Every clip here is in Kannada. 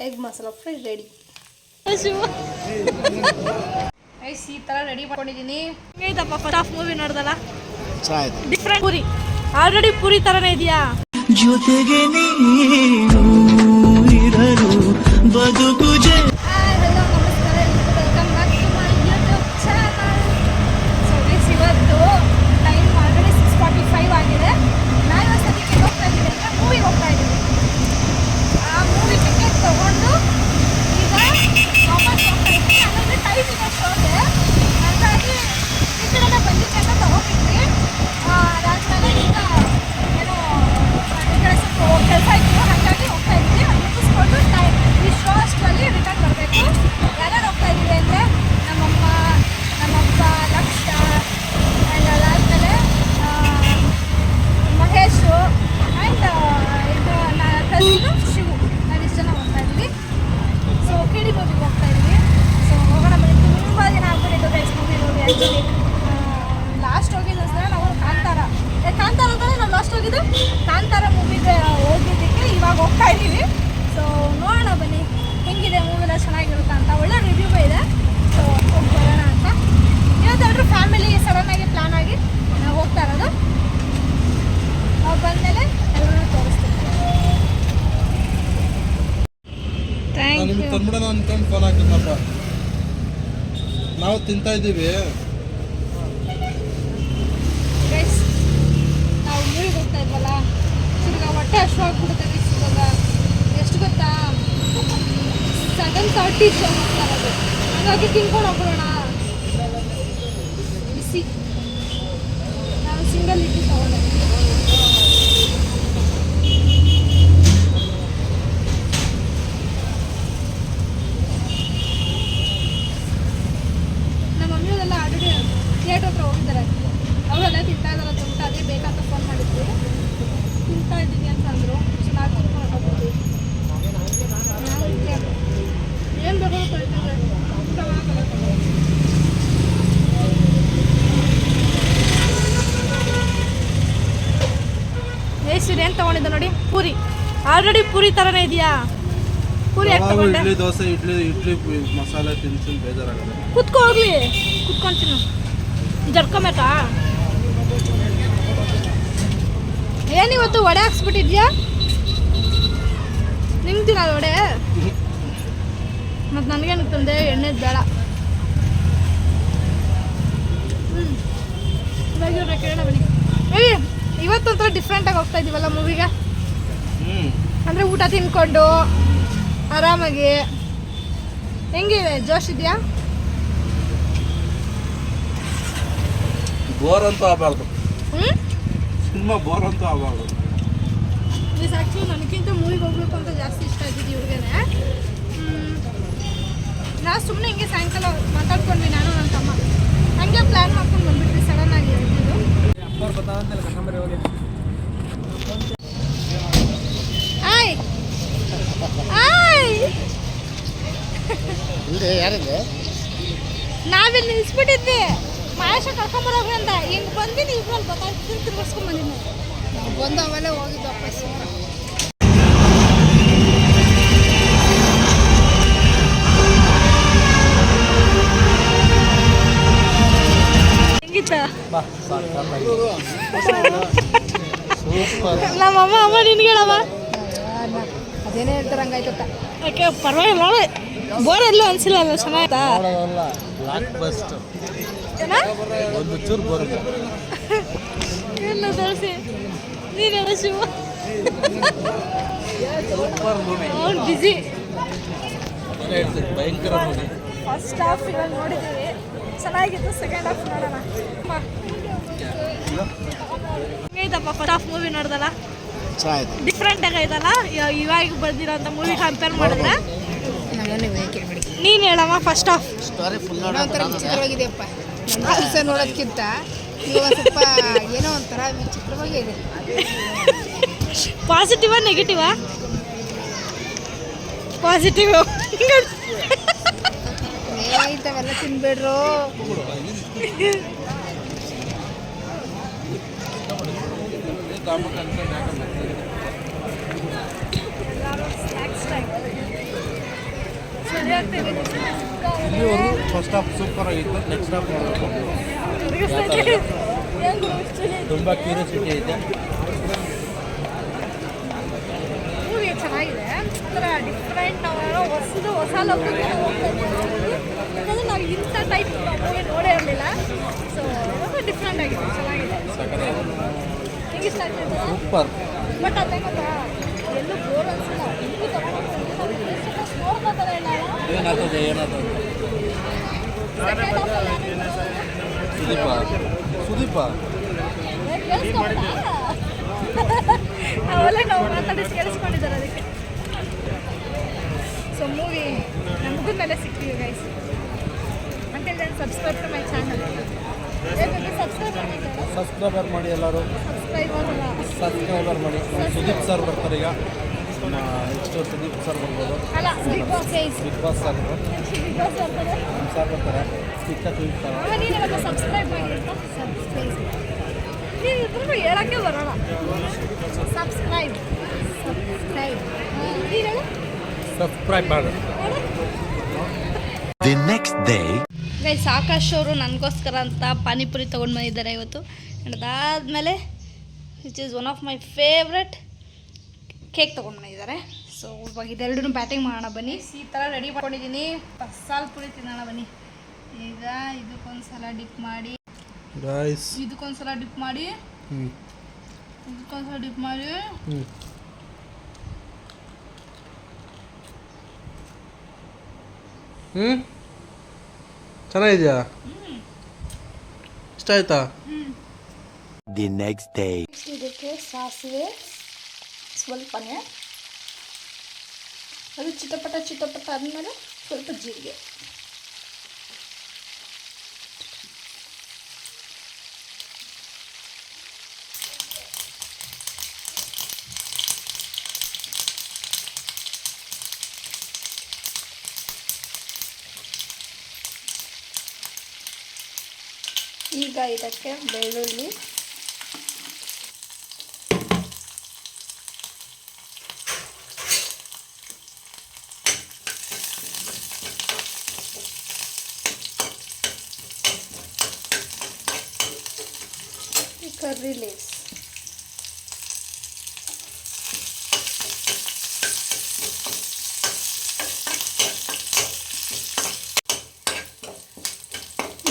Egg masala fry ready. ಐಸ್ ಈ ಥರ ರೆಡಿ ಮಾಡ್ಕೊಂಡಿದ್ದೀನಿ. ಹೇಗೈತಪ್ಪ ಫಸ್ಟ್ ಹಾಫ್ ಮೂವಿ ನೋಡ್ದಲ್ಲ? ಡಿಫ್ರೆಂಟ್ ಪೂರಿ ಆಲ್ರೆಡಿ ಪೂರಿ ಥರನೇ ಇದೆಯಾ? ಜೊತೆಗೆ ನೀನು ಇರಲು ಬದುಕು ಲಾಸ್ಟ್ ಹೋಗಿದ್ದು ಸರ್ ನಾವು ಕಾಂತಾರ ಮೂವಿಗೆ ಹೋಗಿದ್ದಕ್ಕೆ ಇವಾಗ ಹೋಗ್ತಾ ಇದ್ದೀವಿ. ಸೊ ನೋಡೋಣ ಬನ್ನಿ ಹೆಂಗಿದೆ ಮೂವಿಲ್ಲ, ಚೆನ್ನಾಗಿರುತ್ತಾ ಅಂತ. ಒಳ್ಳೆ ರಿವ್ಯೂ ಇದೆ. ಸೊ ಹೋಗಿ ಬರೋಣ ಅಂತ ಇವತ್ತೆಲ್ಲರೂ ಫ್ಯಾಮಿಲಿ ಸಡನ್ನಾಗಿ ಪ್ಲ್ಯಾನ್ ಆಗಿ ನಾವು ಹೋಗ್ತಾ ಇರೋದು. ನಾವು ಬಂದಮೇಲೆ ಎಲ್ಲರೂ ತೋರಿಸ್ತೀವಿ. Thank you. ಫೋನ್ ಹಾಕಿದ್ನಪ್ಪ, ನಾವು ತಿಂತಾ ಇದ್ದೀವಿ. ನಾವು ಮೂವಿಗೆ ಹೋಗ್ತಾ ಇದ್ವಲ್ಲ, ತಿರ್ಗ ಹೊಟ್ಟೆ ಅಷ್ಟು ಆಗ್ಬಿಡುತ್ತೆ. ಇವಾಗ ಎಷ್ಟು ಗೊತ್ತಾ, 7:30 ಶೋ ಹೋಗ್ತಾ ಇರೋದು. ಹಾಗಾಗಿ ತಿನ್ಕೊಂಡು ಹೋಗ್ಬಿಡೋಣ. ಬಿಸಿ ನಾವು ಸಿಂಗಲ್ ಇಟ್ಟು ತಗೊಂಡೆ. ನಮ್ಮ ಮಮ್ಮಿಯವರೆಲ್ಲ ಆಲ್ರೆಡಿ ಥಿಯೇಟರ್ ಹತ್ರ ಹೋಗಿದ್ದಾರೆ. ಅವರೆಲ್ಲ ತಿಂತಾ ಇದ್ದಾರ ಅಂತ ಅದೇ ಬೇಕಂತ ಫೋನ್ ಮಾಡಿದ್ವಿ. ತಿಂತಾ ಇದ್ದೀನಿ ಅಂತಂದರು. ಚೆನ್ನಾಗಿ ತಿನ್ಕೊಂಡು ಹೋಗ್ಬಿಡ್ತೀವಿ. ಏನು ಬೇಕಾದ್ರೂ ತೊಳಿತಾರೆ. ಸೀರೆ ಏನು ತೊಗೊಂಡಿದ್ದೆ ನೋಡಿ, ಪೂರಿ ಆಲ್ರೆಡಿ ಪೂರಿ ಥರನೇ ಇದೆಯಾ? ಪೂರಿ ಯಾಕೆ ತಗೊಂಡೆ? ಇಡ್ಲಿ ದೋಸೆ, ಇಡ್ಲಿ ಮಸಾಲೆ ತಿನ್ಸಿ ಬೇಜಾರಾಗಲ್ಲ. ಕುತ್ಕೋ ಹೋಗ್ಲಿ, ಕುತ್ಕೊಂತೀನಿ. ಜರ್ಕೊಬೇಕಾ? ಏನಿವತ್ತು ವಡೆ ಹಾಕ್ಸ್ಬಿಟ್ಟಿದ್ಯಾ? ನಿಮ್ದಿನ ವಡೆ? ಮತ್ತು ನನಗೇನು ತಂದೆ ಎಣ್ಣೆದು ಬೇಡ. ಇವಾಗ ಕೇಳೋಣ ಬನ್ನಿ. ಇವತ್ತೊಂಥರ ಡಿಫ್ರೆಂಟಾಗಿ ಹೋಗ್ತಾ ಇದ್ದೀವಲ್ಲ ಮೂವಿಗೆ. ಅಂದರೆ ಊಟ ತಿನ್ಕೊಂಡು ಆರಾಮಾಗಿ. ಹೆಂಗಿದೆ, ಜೋಶ್ ಇದೆಯಾ? ಬೋರ್ ಅಂತೂ ಆಗಬಾರ್ದು. ಸಿನಿಮಾ ಬೋರ್ ಅಂತೂ ಆಗಬಾರ್ದು. ಪ್ಲೀಸ್ ಆ್ಯಕ್ಚುಲಿ ನನಗಿಂತ ಮೂವಿಗೆ ಹೋಗ್ಬೇಕು ಅಂತ ಜಾಸ್ತಿ ಇಷ್ಟ ಆಗಿದ್ದು ಇವ್ರಿಗೇನೆ. ನಾವು ಸುಮ್ಮನೆ ಹಿಂಗೆ ಸಾಯಂಕಾಲ ಮಾತಾಡ್ಕೊಂಡ್ವಿ ನಾನು ನನ್ನ ತಮ್ಮ. ಹಂಗೆ ಪ್ಲ್ಯಾನ್ ಮಾಡ್ಕೊಂಡು ಬಂದ್ಬಿಟ್ವಿ ಸಡನ್ನಾಗಿ. ಆಯ್ ಆಯ್ ನಾವಿಲ್ಲಿ ನಿಲ್ಸ್ಬಿಟ್ಟಿದ್ವಿ. ಮಹೇಶ ಕರ್ಕೊಂಬರೋಗ್ರಿ ಅಂತ ಹಿಂಗೆ ಬಂದಿನಿ. ಇವ್ರಲ್ಲಿ ಗೊತ್ತಾಗ್ತೀನಿ, ತಿರ್ಗಿಸ್ಕೊಂಬಂದಿನಿ. ಬಂದು ಆಮೇಲೆ ಹೋಗಿದ್ದು ವಾಪಸ್. ಹೆಂಗಿತ್ತ ನಮ್ಮಮ್ಮ? ಅಮ್ಮ ನಿನ್ಗೆ ಹೇಳಮ್ಮ. ಅದೇನೇ ಹೇಳ್ತಾರೆ ಹಂಗಾಯ್ತತ್ತ. ಓಕೆ, ಪರವಾಗಿಲ್ಲ. ಬೋರ್ ಎಲ್ಲೂ ಅನಿಸಿಲ್ಲ ಅಲ್ಲ, ಚೆನ್ನಾಯ್ತಾ? ಒಂದು ಚೂರು ಬರುತ್ತೆ. ಎಲ್ಲ ತೋರಿಸಿ ನೀನು ಹೇಳ ಶಿವ. ಅವ್ನು ಬಿಸಿ. ಭಯಂಕರ ಮೂವಿ. ಫಸ್ಟ್ ಹಾಫ್ ಇವಾಗ ನೋಡಿದ್ದೀವಿ, ಚೆನ್ನಾಗಿತ್ತು. ಸೆಕೆಂಡ್ ಹಾಫ್ ನೋಡೋಣ. ಹೇಗೈತಪ್ಪ ಫಸ್ಟ್ ಹಾಫ್ ಮೂವಿ ನೋಡ್ದಲ್ಲ? ಡಿಫ್ರೆಂಟ್ ಆಗೈತಲ್ಲ ಇವಾಗ ಬಂದಿರೋಂಥ ಮೂವಿ ಕಂಪೇರ್ ಮಾಡಿದ್ರೆ? ನೀನು ಹೇಳಮ್ಮ ಫಸ್ಟ್ ಹಾಫ್. ಒಂಥರ ವಿಚಿತ್ರವಾಗಿದೆಯಪ್ಪ. ನನ್ನ ನೋಡೋದಕ್ಕಿಂತ ಇವಾಗ ಸ್ವಲ್ಪ ಏನೋ ಒಂಥರ ವಿಚಿತ್ರವಾಗೇ ಇದೆ. ಪಾಸಿಟಿವಾ ನೆಗೆಟಿವಾ? ಪಾಸಿಟಿವ್. ಇಂಥವೆಲ್ಲ ತಿನ್ಬೇಡ್ರು. ಹೇಳ್ತೀನಿ ಇಲ್ಲಿವರೆಗೂ ಫಸ್ಟ್ ಹಾಫ್ ಸೂಪರ್ ಆಗಿತ್ತು, ನೆಕ್ಸ್ಟ್ ಹಾಫ್ ನೋಡಬೇಕು. ತುಂಬ ಕ್ಯೂರಿಯಾಸಿಟಿ ಐತೆ. ಮೂವಿ ಚೆನ್ನಾಗಿದೆ, ಒಂಥರ ಡಿಫ್ರೆಂಟ್. ನಾವು ಹೊಸ ಲೋಕಕ್ಕೆ ಹೋಗ್ತಾ ಇದ್ದೀವಿ. ಯಾಕಂದರೆ ನಾವು ಇಂಥ ಟೈಪ್ ಮೂವಿ ನೋಡೇ ಇರಲಿಲ್ಲ. ಸೊ ಡಿಫ್ರೆಂಟ್ ಆಗಿದೆ, ಚೆನ್ನಾಗಿದೆ. ನಿಂಗೆ ಇಷ್ಟ ಆಗ್ತದೆ ಸೂಪರ್. ಬಟ್ ಅದೇ ಗೊತ್ತಾ, ಎಲ್ಲೂ ಬೋರ್ ಅನ್ಸಿಲ್ಲ. ಇನ್ನೂ ನೋಡ್ಕೊತಾರೆ ಇಲ್ಲ. ಏನಾಗ್ತದೆ ಸುದೀಪ ಅವೆಲ್ಲ ನಾವು ಮಾತಾಡಿ ಕೇಳಿಸ್ಕೊಂಡಿದ್ದಾರೆ ಅದಕ್ಕೆ. ಸೊ ಮೂವಿ ನಮಗೂ ಮೇಲೆ ಸಿಕ್ತೀವಿ guys. Until then subscribe to my channel. Subscriber ಮಾಡಿ ಎಲ್ಲರೂ, ಸಬ್ಸ್ಕ್ರೈಬರ್ ಮಾಡಿ. ಸುದೀಪ್ ಸರ್ ಬರ್ತಾರೆ ಈಗ, ನೆಕ್ಸ್ಟ್ ಸುದೀಪ್ ಸರ್ ಬರ್ಬೋದು. ಅಲ್ಲ, ಬಿಗ್ ಬಾಸ್ ಸರ್ ಬರ್ತಾರೆ, ಸರ್ ಬರ್ತಾರೆ. ನೀನು ಸಬ್ಸ್ಕ್ರೈಬ್ ಮಾಡಿ ಅಂತ ನೀನು ಇದ್ರೂ ಹೇಳೋಕ್ಕೆ ಬರೋಣ. ಸಬ್ಸ್ಕ್ರೈಬ್ ನೀನು ಹೇಳು. ಸಬ್ಸ್ಕ್ರೈಬ್ ಮಾಡಿ. The next day. Guys, Akash ಅವರು ನನಗೋಸ್ಕರ ಅಂತ ಪಾನಿಪುರಿ ತೊಗೊಂಡು ಬಂದಿದ್ದಾರೆ ಇವತ್ತು. ಅದಾದಮೇಲೆ which is one of my favourite cake ತೊಗೊಂಡು ಬಂದಿದ್ದಾರೆ. ಸೊ ಇವಾಗ ಇದೆರಡೂ ಬ್ಯಾಟಿಂಗ್ ಮಾಡೋಣ ಬನ್ನಿ. ಈ ಥರ ರೆಡಿ ಮಾಡ್ಕೊಂಡಿದ್ದೀನಿ. ಮಸಾಲ ಪುರಿ ತಿನ್ನೋಣ ಬನ್ನಿ. ಈಗ ಇದಕ್ಕೊಂದ್ಸಲ ಡಿಪ್ ಮಾಡಿ, ಇದಕ್ಕೊಂದ್ಸಲ ಡಿಪ್ ಮಾಡಿ, ಇದಕ್ಕೊಂದ್ಸಲ ಡಿಪ್ ಮಾಡಿ. ಚೆನ್ನಾಗಿದೆಯಾ? ಇಷ್ಟ ಆಯ್ತಾ? The next day. ಇದಕ್ಕೆ ಸಾಸಿವೆ ಸ್ವಲ್ಪನೇ, ಅದು ಚಿಟಪಟ ಆದಮೇಲೆ ಸ್ವಲ್ಪ ಜೀರಿಗೆ, ಈಗ ಇದಕ್ಕೆ ಬೆಳ್ಳುಳ್ಳಿ, ಕರ್ರಿ ಲೀವ್ಸ್,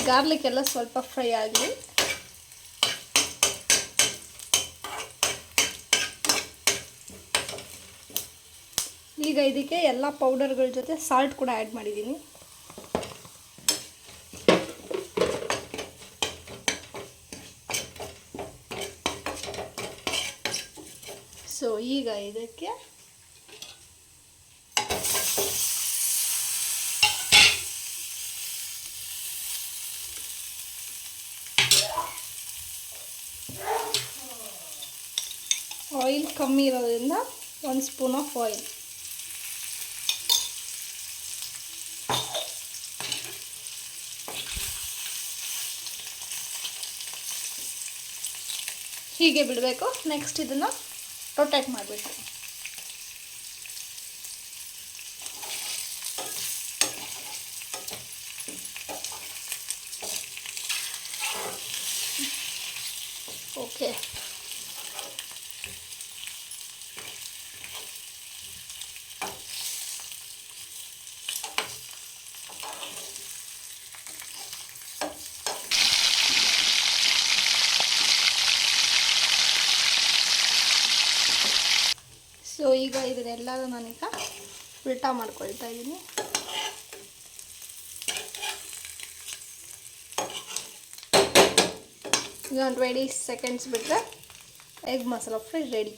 ಗಾರ್ಲಿಕ್ ಎಲ್ಲ ಸ್ವಲ್ಪ ಫ್ರೈ ಆಗಲಿ. ಈಗ ಇದಕ್ಕೆ ಎಲ್ಲ ಪೌಡರ್ಗಳ ಜೊತೆ ಸಾಲ್ಟ್ ಕೂಡ ಆ್ಯಡ್ ಮಾಡಿದ್ದೀನಿ. ಸೊ ಈಗ ಇದಕ್ಕೆ ಆಯಿಲ್ ಕಮ್ಮಿ ಇರೋದ್ರಿಂದ 1 ಸ್ಪೂನ್ ಆಫ್ ಆಯಿಲ್. ಹೀಗೆ ಬಿಡಬೇಕು. ನೆಕ್ಸ್ಟ್ ಇದನ್ನು ರೊಟೇಟ್ ಮಾಡಬೇಕು. ಓಕೆ, ಸೊ ಈಗ ಇದನ್ನೆಲ್ಲರೂ ನಾನೀಗ ಉಲ್ಟಾ ಮಾಡ್ಕೊಳ್ತಾ ಇದ್ದೀನಿ. ಈಗ 20 ಸೆಕೆಂಡ್ಸ್ ಬಿಟ್ಟರೆ ಎಗ್ ಮಸಾಲ ಫ್ರೈ ರೆಡಿ.